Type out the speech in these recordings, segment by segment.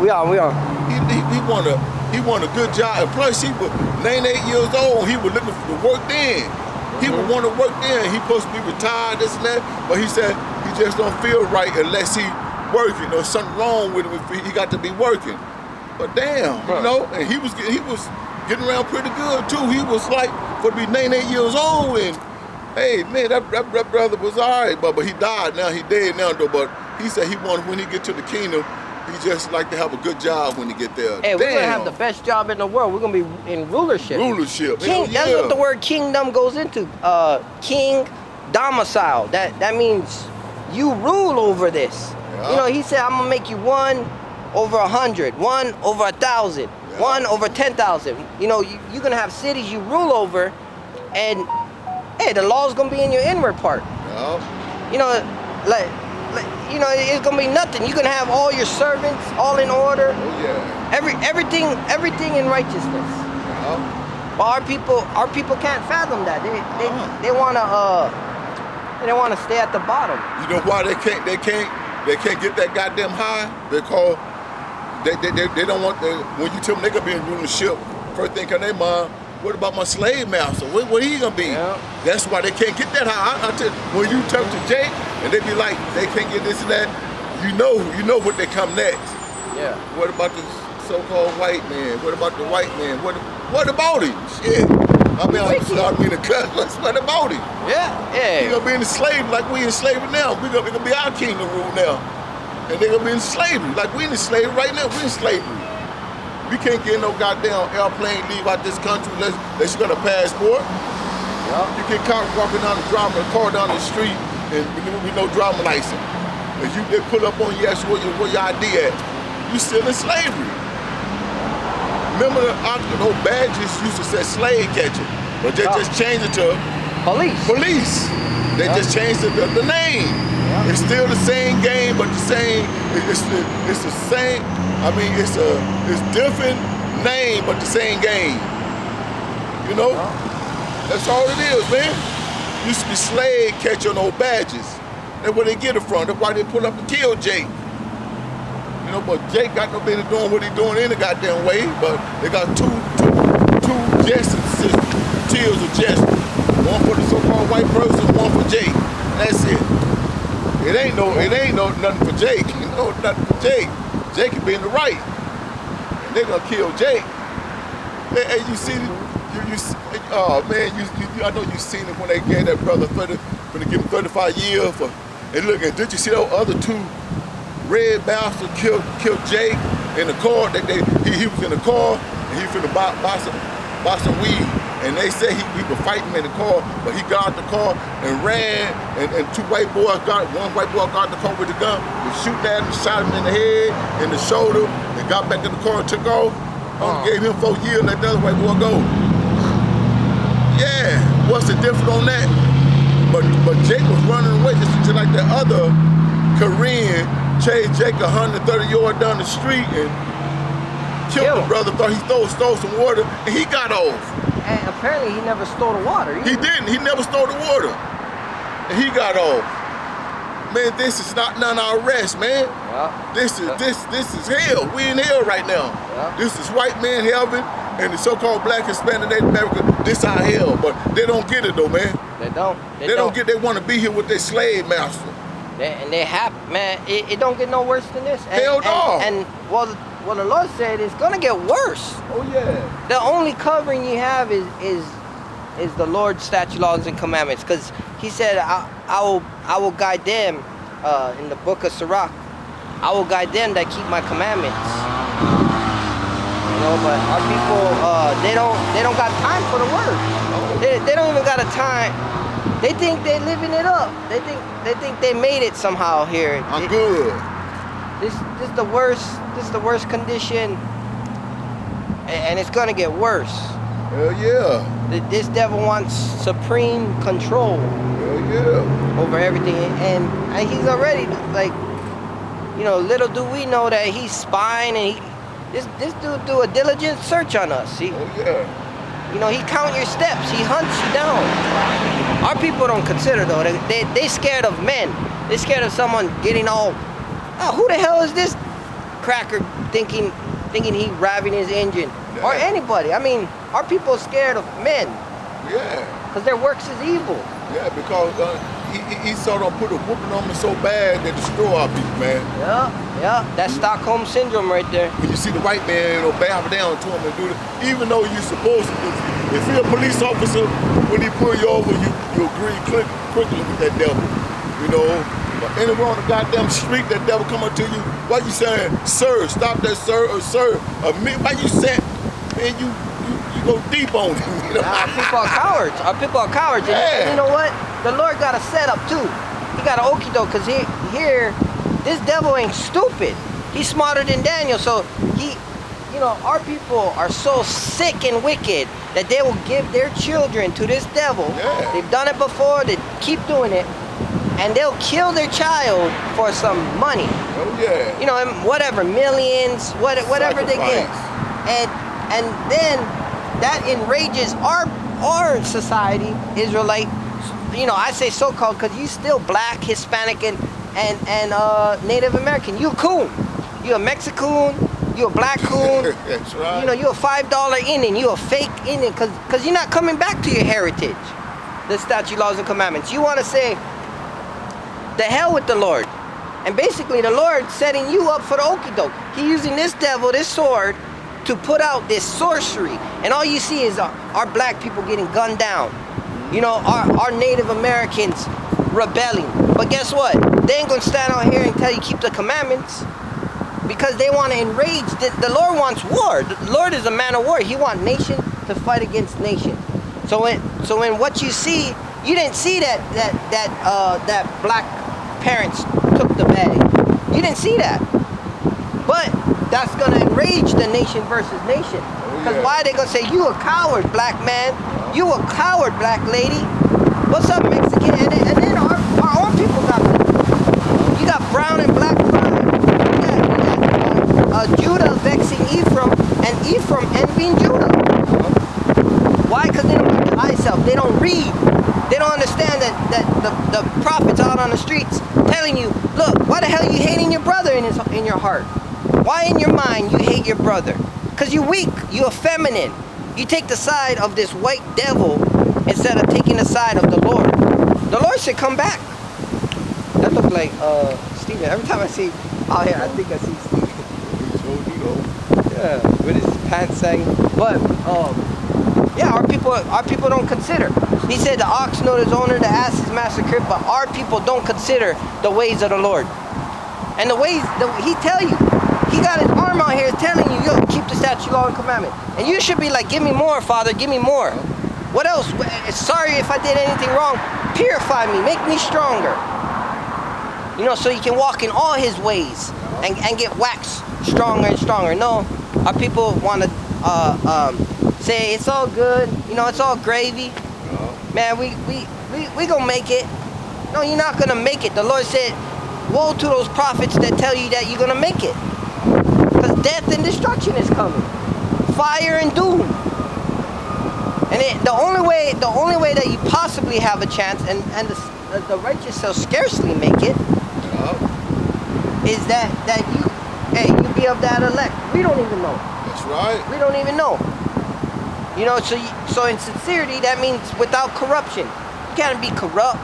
We are. He won a good job. And plus, he was 98 years old. He was looking for the work then. He would want to work then. He supposed to be retired, this and that. But he said he just don't feel right unless he working. There's something wrong with him if he got to be working. But damn, you know, and he was getting around pretty good too. He was like for to be 98 years old, and hey man, that brother was all right, but he died now. He dead now though. But he said he wanted when he get to the kingdom, he just like to have a good job when he get there. Hey, we're gonna have the best job in the world. We're gonna be in rulership. King, that's what the word kingdom goes into. King domicile. That means you rule over this. Yeah. You know, he said, I'm gonna make you 1 over 100, 1 over 1,000, yeah. 1 over 10,000. You know, you're gonna have cities you rule over, and hey, the law's gonna be in your inward part. Yeah. You know, like you know, it's gonna be nothing. You're gonna have all your servants all in order. Oh yeah. Everything in righteousness. Yeah. But our people can't fathom that. They wanna stay at the bottom. You know why they can't get that goddamn high? Because they don't want when you tell them they gonna be in rulership, first thing in their mind, what about my slave master? What he gonna be? Yeah. That's why they can't get that high. I tell you, when you talk to Jake and they be like, they can't get this and that, you know what they come next. Yeah. What about the so-called white man? What about the white man? What about him? Shit. I mean to cut. What about him? Yeah. He gonna be enslaved like we enslaved now. It gonna be our kingdom rule now. And they gonna be in slavery. Like we in slavery right now. We in slavery. We can't get no goddamn airplane leave out this country unless you got a passport. Yeah. You get caught walking down the car down the street and with no driving license. If they pull up on you, ask you where your ID at, you still in slavery. Remember the old badges used to say slave catcher, but they just changed it to police. They just changed the name. Yeah. It's still the same game, but it's the same. I mean, it's different name, but the same game. You know, that's all it is, man. Used to be slave catcher on old badges. That's where they get it from. That's why they put up to kill Jake. You know, but Jake got no business doing what he doing in the goddamn way. But they got two justices, tiers of justice. One for the so-called white person, one for Jake. That's it. It ain't no nothing for Jake. You know, nothing for Jake. Jake can be in the right. And they're gonna kill Jake. Hey, you see oh man, I know you seen it when they gave that brother when they give him 35 years for. And look, and did you see those other 2 red bastards killed Jake in the car? He was in the car and he was finna buy some weed. And they say he was fighting in the car, but he got out the car and ran, and 2 white boys one white boy got in the car with the gun, was shooting at him, shot him in the head, in the shoulder, and got back in the car and took off. Gave him 4 years, let the other white boy go. Yeah, what's the difference on that? But Jake was running away just like the other Korean chased Jake 130 yards down the street and killed the brother, thought he stole some water, and he got off. And apparently he never stole the water either. He didn't. He never stole the water. And he got off. Man, this is not none of our rest, man. Yeah. This is hell. We in hell right now. Yeah. This is white man heaven and the so-called black Hispanic Native American. This our hell, but they don't get it though, man. They don't. They want to be here with their slave master. They have, man. It don't get no worse than this. Hell no. And well, the Lord said it's gonna get worse. Oh yeah. The only covering you have is the Lord's statute, laws, and commandments, because He said, I will guide them in the book of Sirach. I will guide them that keep my commandments. You know, but our people, they don't got time for the word. They don't even got a time. They think they're living it up. They think they made it somehow here. I'm good. This is the worst. This is the worst condition, and it's gonna get worse. Hell yeah. This devil wants supreme control. Hell yeah. Over everything, and he's already like, you know, little do we know that he's spying, and this dude do a diligent search on us. Oh yeah. You know, he count your steps. He hunts you down. Our people don't consider though. They scared of men. They scared of someone getting all. Oh, who the hell is this cracker thinking he revving his engine. Yeah. Or anybody. I mean, our people are scared of men. Yeah. Because their works is evil. Yeah, because he sort of put a whooping on me so bad that destroy our people, man. Yeah. That's Stockholm syndrome right there. When you see the white man, bow down to him and do it, even though you're supposed to. If you're a police officer, when he pull you over, you agree quickly with that devil, you know. But anywhere on the goddamn street, that devil come up to you, why you saying, sir, stop that, sir, or sir, why you saying, man, you go deep on him. You know? Our people are cowards. Our people are cowards. Yeah. And you know what? The Lord got a setup too. He got an okie doke, because here, this devil ain't stupid. He's smarter than Daniel. So our people are so sick and wicked that they will give their children to this devil. Yeah. They've done it before. They keep doing it. And they'll kill their child for some money. Oh yeah. You know, and whatever, millions, whatever they get. And then that enrages our society, Israelite. You know, I say so-called because you still black, Hispanic, and Native American. You a coon. You a Mexican. You a black coon. That's right. You know, you a $5 Indian. You a fake Indian because you're not coming back to your heritage. The statute, laws, and commandments. You want to say, the hell with the Lord. And basically the Lord setting you up for the okie doke. He using this devil, this sword, to put out this sorcery. And all you see is our black people getting gunned down. You know, our Native Americans rebelling. But guess what? They ain't gonna stand out here and tell you keep the commandments. Because they want to enrage. The Lord wants war. The Lord is a man of war. He wants nation to fight against nation. So when what you see, you didn't see that black parents took the bag. You didn't see that. But that's gonna enrage the nation versus nation. Because why they gonna say you a coward, black man? You a coward, black lady? What's up, Mexican? And then our own people got it. You got brown and black pride. You got Judah vexing Ephraim, and Ephraim envying Judah. Why? Because they don't have the eye self. They don't read. They don't understand that the prophets out on the streets telling you, look, why the hell are you hating your brother in your heart? Why in your mind you hate your brother? Because you're weak. You're feminine. You take the side of this white devil instead of taking the side of the Lord. The Lord should come back. That looks like Stephen. Every time I see out here, I think I see Stephen. Yeah, with his pants sagging. But yeah, our people don't consider. He said the ox knows his owner, the ass his master crib, but our people don't consider the ways of the Lord. And the ways he tell you, he got his arm out here telling you, yo, keep the statute, law, and commandment. And you should be like, give me more, Father, give me more. What else? Sorry if I did anything wrong. Purify me, make me stronger. You know, so you can walk in all his ways and get waxed stronger and stronger. No, our people want to say it's all good, you know, it's all gravy. Man, we gonna make it. No, you're not gonna make it. The Lord said, woe to those prophets that tell you that you're gonna make it. Because death and destruction is coming. Fire and doom. And the only way that you possibly have a chance, and the righteous shall scarcely make it, is that you be of that elect. We don't even know. That's right. We don't even know. You know, so in sincerity, that means without corruption. You can't be corrupt.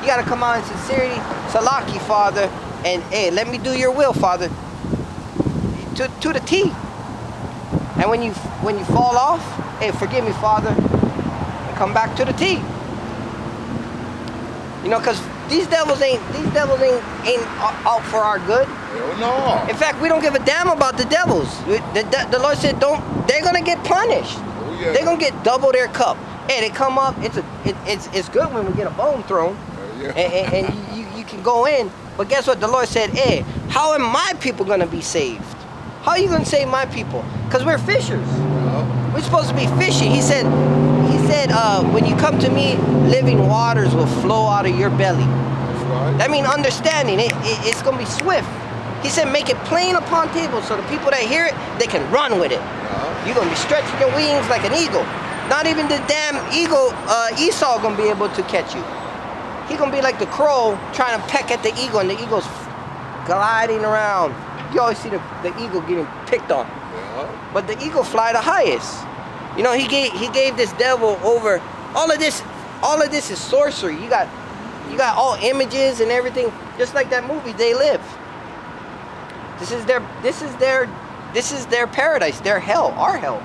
You got to come out in sincerity. Salaki, Father, and hey, let me do your will, Father, to the T. And when you fall off, hey, forgive me, Father, and come back to the T. You know, because these devils ain't out for our good. Hell no. In fact, we don't give a damn about the devils. The Lord said, they're gonna get punished. Oh, yeah. They're gonna get double their cup. Hey, they come up. It's good when we get a bone thrown, and you can go in. But guess what? The Lord said, hey, how are my people gonna be saved? How are you gonna save my people? Because we're fishers. Yeah. We're supposed to be fishing. He said, when you come to me, living waters will flow out of your belly. That's right. That means understanding. It's gonna be swift. He said, make it plain upon tables so the people that hear it, they can run with it. Yeah. You're gonna be stretching your wings like an eagle. Not even the damn eagle, Esau, gonna be able to catch you. He gonna be like the crow trying to peck at the eagle, and the eagle's gliding around. you always see the eagle getting picked on. Yeah. But the eagle fly the highest. You know, he gave this devil over all of this. All of this is sorcery. You got all images and everything, just like that movie They Live. This is their paradise, their hell, our hell.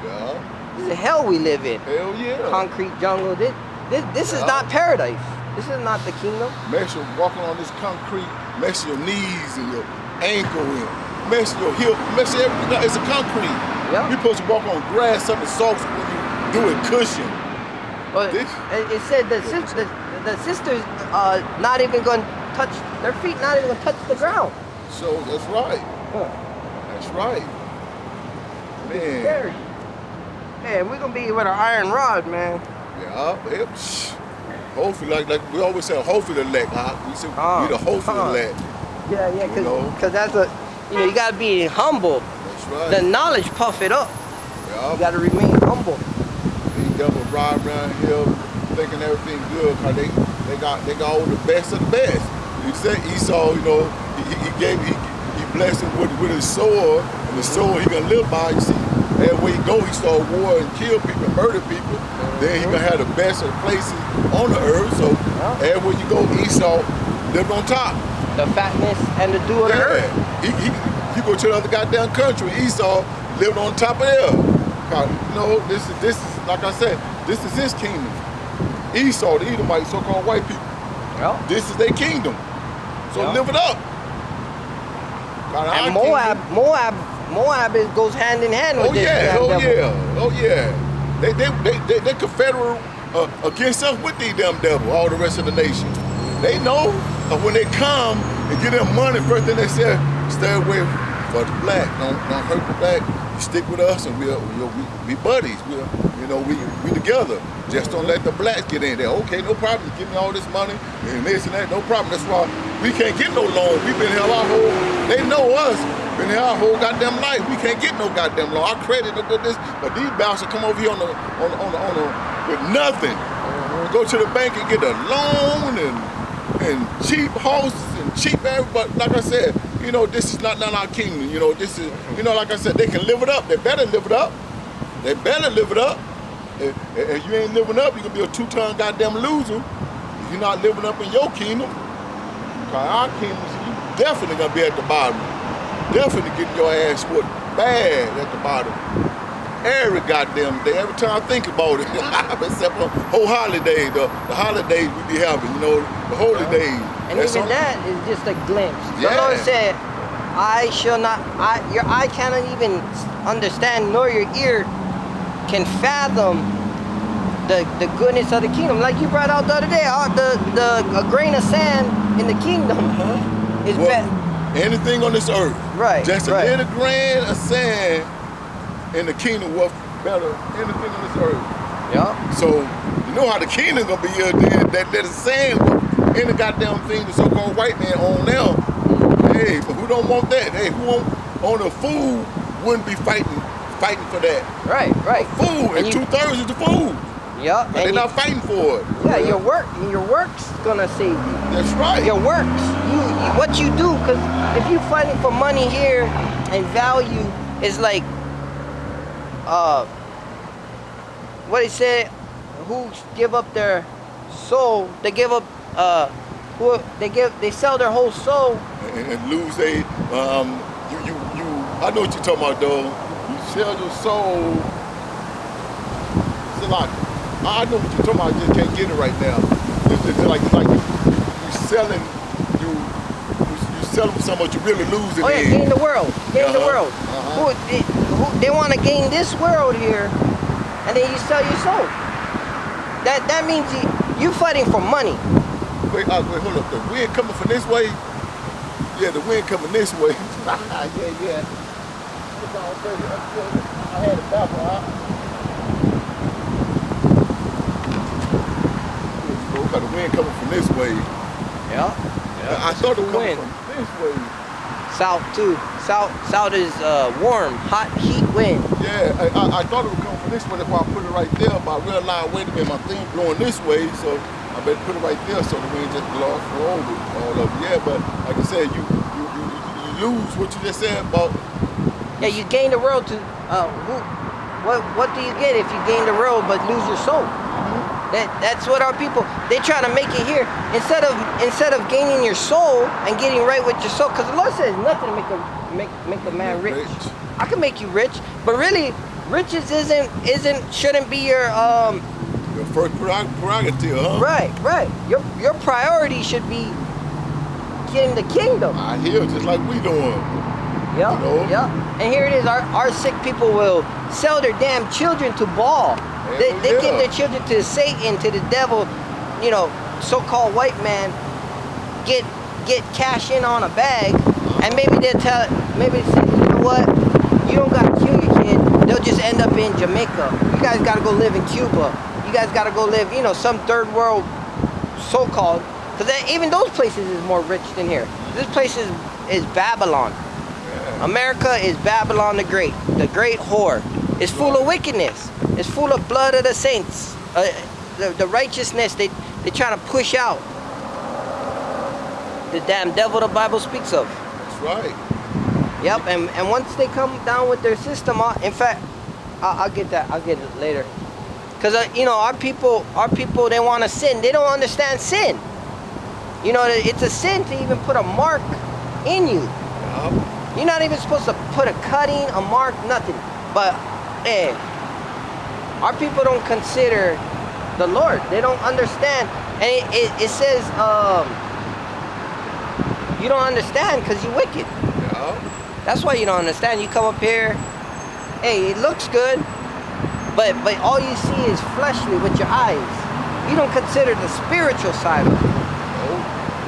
Yeah. This is a hell we live in. Hell yeah. Concrete jungle. This is not paradise. This is not the kingdom. Mess your walking on this concrete, mess your knees and your ankle and mess your hip, mess everything. It's a concrete. Yeah. You're supposed to walk on grass, something soft when you do it cushion. But it said the sisters not even going to touch their feet, not even going to touch the ground. So that's right. Huh. That's right. Man. Scary. Man, we're going to be with our iron rod, man. Yeah, hopefully, like we always say, hopefully the elect. We say we the hopefully elect. Yeah, because that's you got to be humble. That's right. The knowledge puff it up. Yeah. You got to remain humble. These devils ride around here thinking everything good because they got all the best of the best. You said Esau, he blessed him with his sword, and the sword he gonna live by. You see, everywhere he go, he start war and kill people, murder people. Then he gonna have the best of the places on the earth. So everywhere you go, Esau lived on top. The fatness and the dew of the earth. He go to the other goddamn country. Esau lived on top of there. This is like I said, this is his kingdom. Esau, the Edomites, so-called white people. Yeah. This is their kingdom. So live it up. And Moab goes hand in hand with this. Oh yeah. They confederate against us with these damn devils, all the rest of the nation. They know when they come and get them money, first thing they say, stay away from the black. Don't hurt the black. You stick with us and we buddies. We together. Just don't let the blacks get in there. Okay, no problem. Give me all this money and this and that. No problem. That's why we can't get no loan. We've been here our whole. They know us. Been here our whole goddamn life. We can't get no goddamn loan. Our credit this, but these bastards come over here with nothing. Go to the bank and get a loan and cheap houses and cheap everybody. Like I said, this is not our kingdom. This is like I said, they can live it up. They better live it up. They better live it up. If you ain't living up, you're going to be a two-ton goddamn loser. If you're not living up in your kingdom, our kingdom, you definitely going to be at the bottom. Definitely getting your ass whooped bad at the bottom. Every goddamn day, every time I think about it, except for whole holiday, the holidays we be having, the holy days. And even that is just a glimpse. The Lord said, your eye cannot even understand, nor your ear can fathom the goodness of the kingdom. Like you brought out the other day, a grain of sand in the kingdom is better. Anything on this earth, just a little grain of sand in the kingdom was better. Anything on this earth. Yeah. So you know how the kingdom gonna be here. That little sand, any goddamn thing the so-called white man own now. Hey, but who don't want that? Hey, who on the food wouldn't be fighting for that? Right. Food, and 2/3 is the food. Yeah. And they're not fighting for it. Yeah, your work's gonna save you. That's right. Your works, what you do, because if you're fighting for money here and value is like, what he said, who give up their soul, they give up, they sell their whole soul and lose a I know what you're talking about, though. You sell your soul. It's a lot. I know what you're talking about. I just can't get it right now. It's like you selling so much, you really losing. Oh yeah, gain the world. Gain the world. They want to gain this world here, and then you sell your soul. That means you fighting for money. Wait, hold up. The wind coming from this way. Yeah, the wind coming this way. yeah. I had it backwards. Got the wind coming from this way. Yeah. I thought it was coming from this way. South too. South is warm, hot, heat wind. Yeah, I thought it would come from this way. That's why I put it right there. But I realized, wait a minute, my thing blowing this way, so I better put it right there so the wind just blow over all of it. Yeah, but like I said, you lose what you just said about. Yeah, you gain the world to what do you get if you gain the world but lose your soul? That's what our people, they try to make it here instead of gaining your soul and getting right with your soul, because the Lord says nothing to make a man rich. I can make you rich, but really riches shouldn't be your first prerogative, huh? Right. Your priority should be getting the kingdom. I hear, just like we doing. Yeah, you know? Yeah. And here it is. Our sick people will sell their damn children to Baal. They give their children to Satan, to the devil. You know, so-called white man get cash in on a bag, and maybe they say, you know what? You don't gotta kill your kid. They'll just end up in Jamaica. You guys gotta go live in Cuba. You guys gotta go live, you know, some third world, so-called. Because even those places is more rich than here. This place is Babylon. America is Babylon the Great whore. It's full of wickedness. It's full of blood of the saints. The righteousness they trying to push out. The damn devil the Bible speaks of. That's right. Yep, and once they come down with their system, in fact, I'll get that. I'll get it later. Because you know, our people, they want to sin. They don't understand sin. You know, it's a sin to even put a mark in you. You're not even supposed to put a cutting, a mark, nothing. But, our people don't consider the Lord. They don't understand. And it says, you don't understand because you're wicked. Yeah. That's why you don't understand. You come up here, hey, it looks good, but all you see is fleshly with your eyes. You don't consider the spiritual side of it.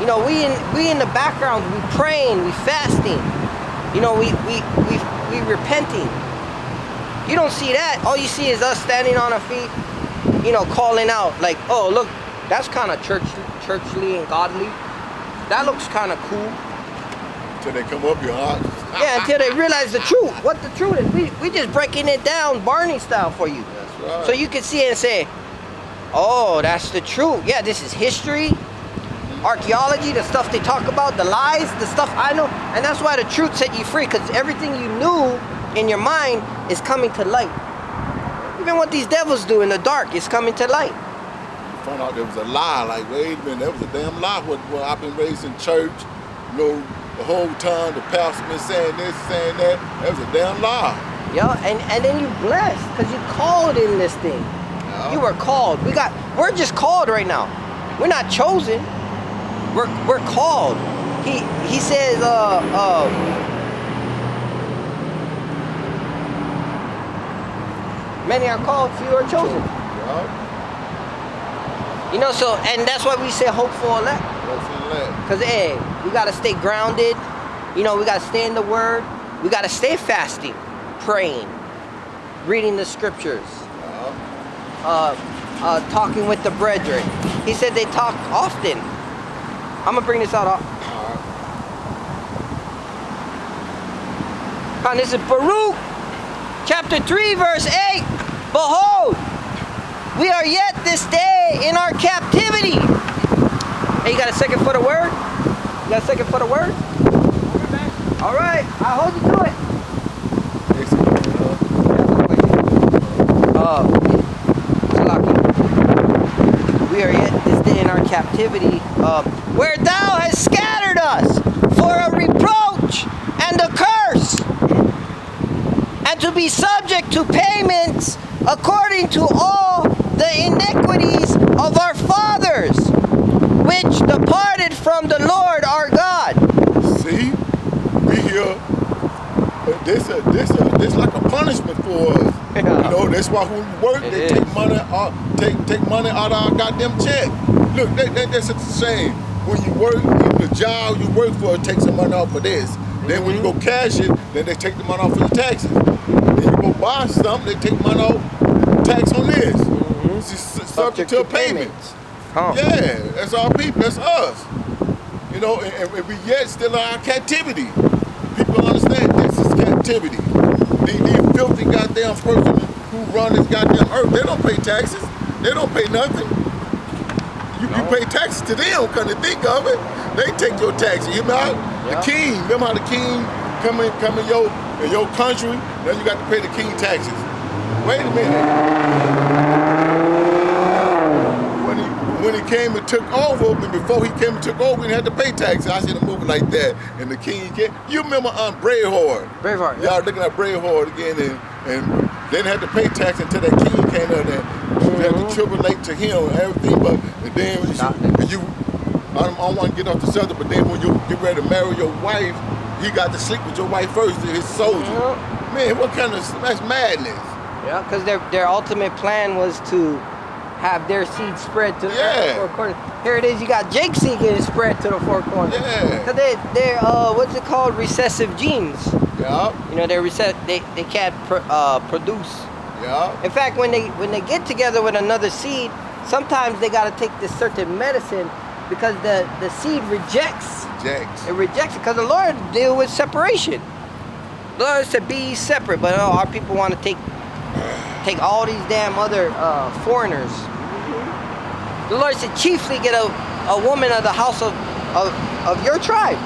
You know, we in the background, we praying, we fasting. You know, we repenting. You don't see that. All you see is us standing on our feet, you know, calling out like, oh, look, that's kind of churchly and godly. That looks kind of cool. Until they come up your heart. Yeah, until they realize the truth. What the truth is. We just breaking it down Barney style for you. That's right. So you can see it and say, oh, that's the truth. Yeah, this is history. Archaeology, the stuff they talk about, the lies, the stuff I know. And that's why the truth set you free, because everything you knew in your mind is coming to light. Even what these devils do in the dark is coming to light. You found out there was a lie, like, wait a minute, that was a damn lie. Well, I've been raised in church, you know, the whole time the pastor been saying this, saying that. That was a damn lie. Yeah, and then you blessed, because you called in this thing. Yeah. You were called. We're just called right now. We're not chosen. We're called. He says many are called, few are chosen. Yeah. You know, so, and that's why we say hopeful elect. Because we gotta stay grounded. You know, we gotta stay in the word. We gotta stay fasting, praying, reading the scriptures, talking with the brethren. He said they talk often. I'm gonna bring this out. And this is Baruch, chapter 3, verse 8. Behold, we are yet this day in our captivity. Hey, you got a second for the word? You got a second for the word? All right, I'll hold you to it. We are yet this day in our captivity, where thou hast scattered us for a reproach and a curse, and to be subject to payments according to all the iniquities of our fathers, which departed from the Lord our God. See, we here. This like a punishment for us. Yeah. You know, that's why when we work, they take money out, take money out of our goddamn check. Look, that's a shame. When you work, the job you work for takes some money off for this. Then when you go cash it, then they take the money off for the taxes. Then you go buy something, they take money off, tax on this. It's subject to payments. Yeah, that's our people, that's us. You know, and we yet still in our captivity. People understand this is captivity. These filthy goddamn person who run this goddamn earth, they don't pay taxes. They don't pay nothing. You pay taxes to them, come to think of it. They take your taxes. You know, The king. Remember how the king come in your country? Now you got to pay the king taxes. Wait a minute. When he came and took over, and before he came and took over, he had to pay taxes. I seen a movie like that, and the king came. You remember Braveheart? Braveheart. Y'all looking at Braveheart again, and they didn't have to pay tax until that king came out there. You had to tribulate to him and everything, but and then I don't want to get off the subject, but then when you get ready to marry your wife, he got to sleep with your wife first, his soldier. Man, what kind of, that's madness. Yeah, because their ultimate plan was to have their seed spread to the four corners. Here it is, you got Jake's seed getting spread to the four corners. Yeah. Because they're what's it called, recessive genes. Yeah. You know, they can't produce. Yeah. In fact, when they get together with another seed, sometimes they got to take this certain medicine because the seed rejects. It rejects it because the Lord deal with separation. The Lord said, "Be ye separate," but our people want to take all these damn other foreigners. The Lord said, "Chiefly get a woman of the house of your tribe."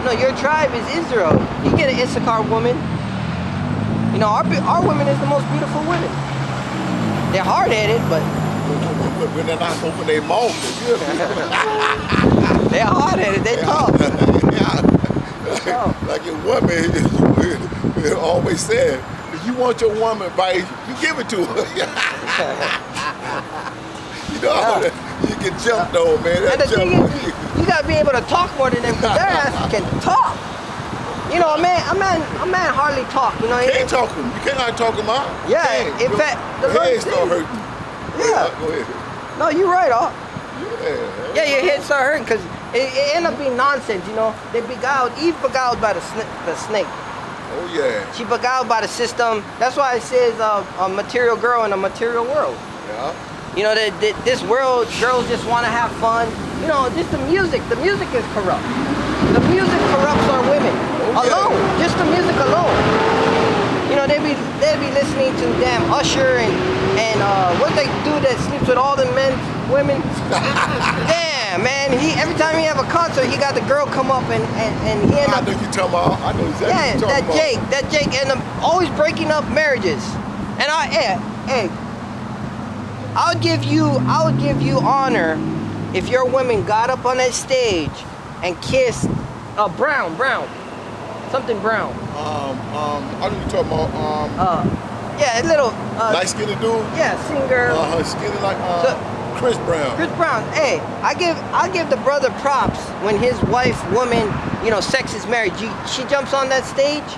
No, your tribe is Israel. You get an Issachar woman. You know, our women is the most beautiful women. They're hard-headed, but when they're not open their mouth, they're hard-headed. They tough. Like your woman, you always said, if you want your woman advice, you give it to her. You know, you get jumped on, man. And the thing is, you gotta be able to talk more than them, because their ass can talk. You know, a man hardly talk. You know, you can't talk him. You cannot talk him out. Yeah, in fact, the head start hurting. Yeah. Go ahead. No, you're right, Yeah, your head start hurting because it ended up being nonsense. You know, Eve beguiled by the snake. Oh yeah. She beguiled by the system. That's why it says a material girl in a material world. Yeah. You know, this world, girls just want to have fun. You know, just the music. The music is corrupt. The music corrupts our women. Alone. Just the music alone. You know, they'd be listening to damn Usher and what they do that sleeps with all the women. Damn, man. Every time he have a concert, he got the girl come up and he end up. I know you talking about. I know exactly what you're talking about. That Jake end up always breaking up marriages. And I would give you honor if your women got up on that stage and kissed brown. Something brown. I know you talking about. Yeah, a little. Light skinned dude. Yeah, singer. Skinny like Chris Brown. Chris Brown. Hey, I give the brother props when his woman, you know, sex is marriage. She jumps on that stage,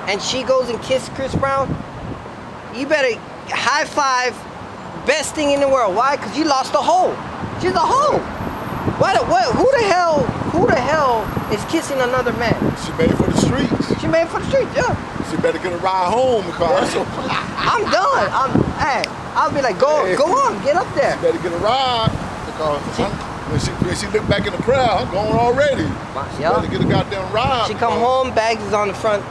and she goes and kisses Chris Brown. You better high five. Best thing in the world. Why? Because you lost a hoe. She's a hoe. What? Who the hell is kissing another man? She made it for the streets. Yeah. She better get a ride home because I'm done. I'll be like, go on, get up there. She better get a ride because when she look back in the crowd, I'm going already. She better get a goddamn ride. She come home, bags is on the front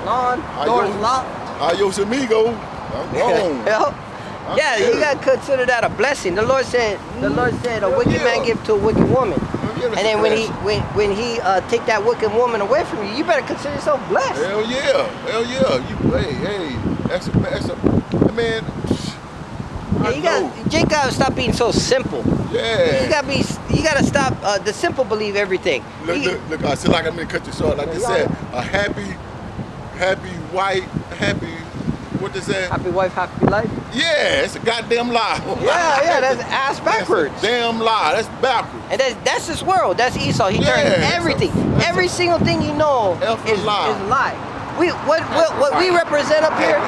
lawn, doors locked. Adios amigo. I'm gone. Yeah, you gotta consider that a blessing. The Lord said a wicked man give to a wicked woman. And then when he take that wicked woman away from you, you better consider yourself blessed. Hell yeah. Hey, that's a man. Jake gotta stop being so simple. Yeah. You gotta stop. The simple believe everything. Look, I said, like, I'm gonna cut you short. Like they said, a happy wife, what they say? Happy wife, happy life. Yeah, it's a goddamn lie. Yeah, that's ass backwards. That's a damn lie. That's backwards. And that's his world. That's Esau. He turned everything. Every single thing you know is lie. What we represent up here.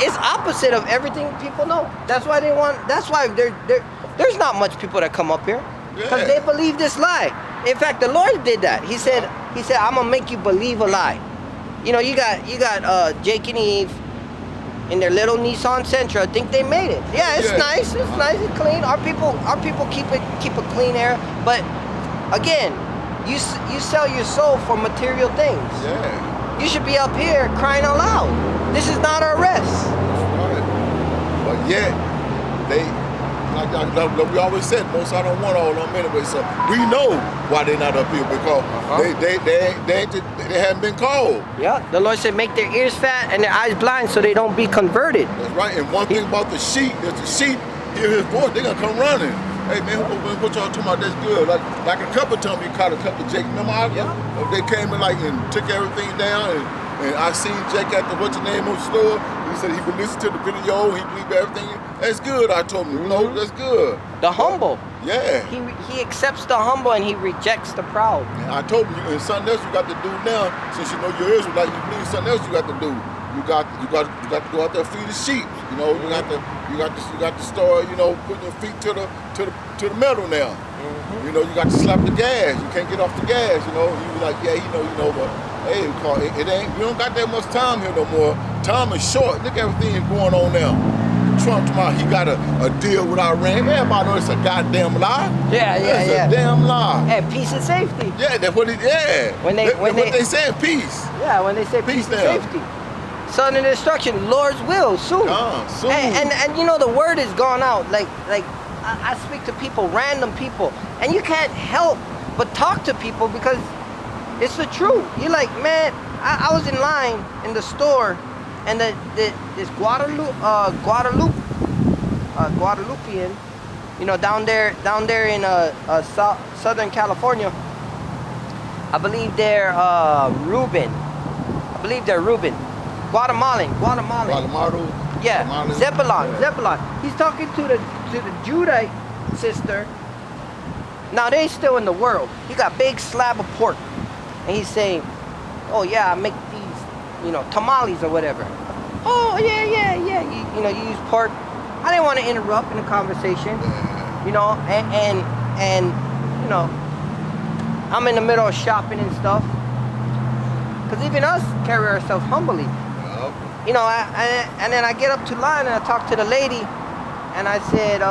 It's opposite of everything people know. That's why there's not much people that come up here because they believe this lie. In fact, the Lord did that. He said, I'm gonna make you believe a lie. You know, you got Jake and Eve in their little Nissan Sentra. I think they made it. Yeah, it's nice. It's nice. It's clean. Our people keep a clean air. But again, you sell your soul for material things. Yeah. You should be up here crying out loud. This is not our rest. That's right. But yet Like we always said, most I don't want all of them anyway. So we know why they're not up here because they haven't been called. Yeah, the Lord said, make their ears fat and their eyes blind so they don't be converted. That's right. And one thing about the sheep is the sheep hear His voice, they're gonna come running. Hey man, what y'all talking about? That's good. Like a couple times we caught a couple of Jake. Remember they came in and took everything down and I seen Jake at the what's your name on the store. He said he would listen to the video, he believed everything. That's good. I told him, no, that's good. The humble. Yeah. He accepts the humble and he rejects the proud. And I told him, and something else you got to do now, since you know you're Israelite, you believe something else you got to do. You got to go out there and feed the sheep. You know, you got to start, putting your feet to the metal now. You know, you got to slap the gas. You can't get off the gas. You know, you be like, yeah, but hey, it ain't. We don't got that much time here no more. Time is short. Look at everything going on now. Trump tomorrow, he got a deal with Iran. Everybody knows it's a goddamn lie. Yeah. It's a damn lie. Hey, peace and safety. Yeah, that's what it. Yeah. When they say peace. Yeah, when they say peace and safety. Sudden destruction, Lord's will, soon. Soon. And the word is gone out. Like I speak to people, random people, and you can't help but talk to people because it's the truth. You're like, man, I was in line in the store, and this Guadalupean, down there in Southern California. I believe they're Reuben. Guatemalan. Yeah, Guatemalan. Zebulon. He's talking to the Judite sister. Now they still in the world. He got big slab of pork, and he's saying, "Oh yeah, I make these, tamales or whatever." Oh yeah. You use pork. I didn't want to interrupt in the conversation, and I'm in the middle of shopping and stuff. Because even us carry ourselves humbly. And then I get up to line and I talk to the lady, and I said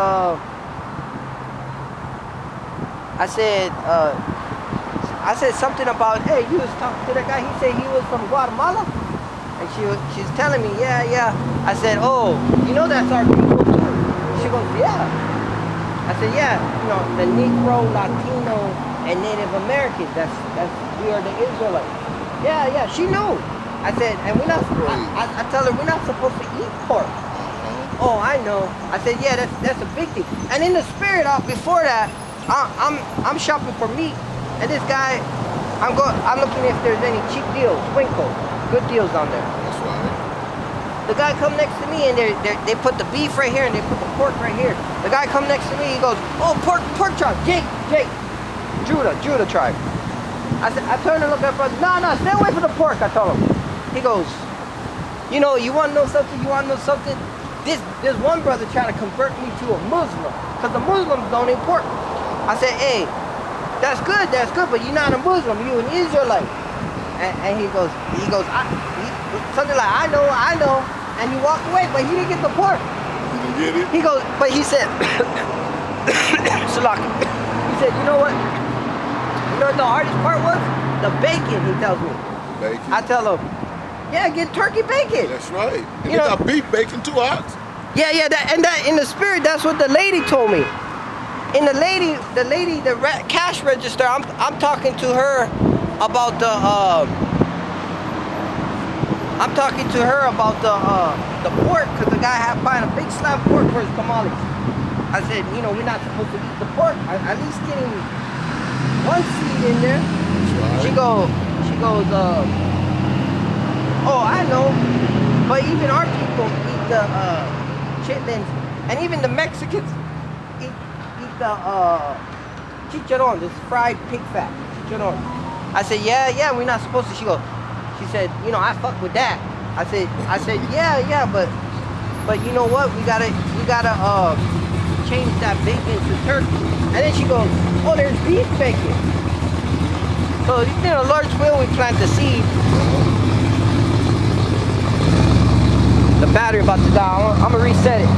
something about, hey, you was talking to that guy. He said he was from Guatemala, and she's telling me, yeah. I said, oh, that's our people too. She goes, yeah. I said, yeah, the Negro, Latino, and Native American. We are the Israelites. Yeah. She knew. I said, and we're not. I tell her we're not supposed to eat pork. Oh, I know. I said, yeah, that's a big thing. And in the spirit, before that, I'm shopping for meat, and this guy, I'm looking if there's any cheap deals, Winkle, good deals on there. That's right. The guy come next to me, and they put the beef right here, and they put the pork right here. The guy come next to me, he goes, oh, pork tribe, Jake, Judah tribe. I turned and looked at him, no, stay away from the pork, I told him. He goes, you want to know something? This one brother tried to convert me to a Muslim, because the Muslims don't eat pork. I said, hey, that's good, but you're not a Muslim, you're an Israelite. And he goes, something like, I know, and he walked away, but he didn't get the pork. He didn't get it? He goes, but he said, Salaki, he said, you know what the hardest part was? The bacon, he tells me. Bacon? I tell him, yeah, get turkey bacon. That's right. And they got beef bacon too, ox. Yeah, that in the spirit, that's what the lady told me. And the cash register, I'm talking to her about the pork, because the guy had buying a big slab of pork for his tamales. I said, we're not supposed to eat the pork. At least getting one seed in there. Right. She goes, oh, I know, but even our people eat the chitlins, and even the Mexicans eat the chicharron, this fried pig fat, chicharron. I said, yeah, we're not supposed to. She said, I fuck with that. I said, yeah, but you know what? We gotta change that bacon to turkey. And then she goes, oh, there's beef bacon. So, Lord's will, we plant the seed. The battery about to die. I'm gonna reset it.